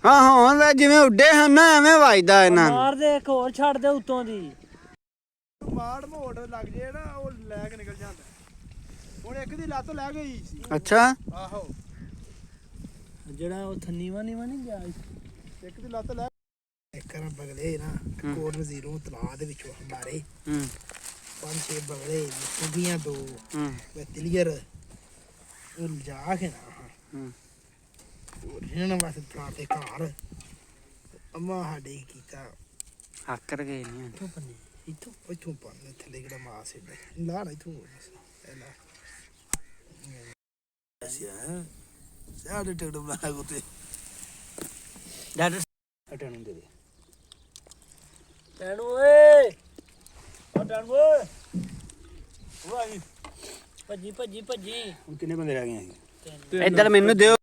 ਹਾਂ ਹੁਣ ਵੇ ਜਿਵੇਂ ਉੱਡੇ ਹਨ ਨਾ ਐਵੇਂ ਵੱਜਦਾ ਇਹਨਾਂ ਨੂੰ। ਮਾਰ ਦੇ ਇੱਕ ਹੋਰ ਛੱਡ ਦੇ ਉੱਤੋਂ ਦੀ ਮਾੜ ਮੋੜ ਲੱਗ ਜੇ ਨਾ ਉਹ ਲੈ ਕੇ ਨਿਕਲ ਜਾਂਦਾ। ਹੁਣ ਇੱਕ ਦੀ ਲੱਤ ਲੈ ਗਈ ਸੀ। ਅੱਛਾ ਆਹੋ ਜਿਹੜਾ ਉਹ ਥੰਨੀਵਾ ਨੀਵਾ ਨਹੀਂ ਗਿਆ ਇੱਕ ਦੀ ਲੱਤ ਲੈ ਇੱਕ ਰ ਬਗਲੇ ਨਾ ਕੋਰਨ ਜ਼ੀਰੋ ਤਲਾ ਦੇ ਵਿੱਚੋਂ ਮਾਰੇ 5-6 ਬਗਲੇ ਸੁਗੀਆਂ 2 ਵੇ ਤਲੀਅਰ ਉਹ ਜਾ ਕੇ ਨਾ ਇਹਨਾਂ ਵਾਸਤੇ ਪਲਾ ਤੇ ਘਰ ਅੰਮਾ ਸਾਡੇ ਕੀਤਾ ਆਕਰ ਗਏ ਨਹੀਂ ਇੱਥੋਂ ਪੰਨੇ ਇੱਥੋਂ ਪੰਨੇ ਥੱਲੇ ਕਿਹੜਾ ਮਾਸ ਹੈ ਲਾ ਨਾ ਇੱਥੋਂ ਲਾ ਸਿਆ ਸਾਡੇ ਟਿਕਟ ਬਣਾ ਕੋਤੇ ਡਾਕਟਰ ਅਟੈਂਡ ਦੇ ਦੇ ਟੈਣੂ ਓਏ ਆ ਟੈਣੂ ਓਏ ਉਹ ਆ ਗਈ ਭੱਜੀ ਹੁਣ ਕਿੰਨੇ ਬੰਦੇ ਰਹਿ ਗਏ ਇੱਧਰ ਮੈਨੂੰ ਦਿਓ।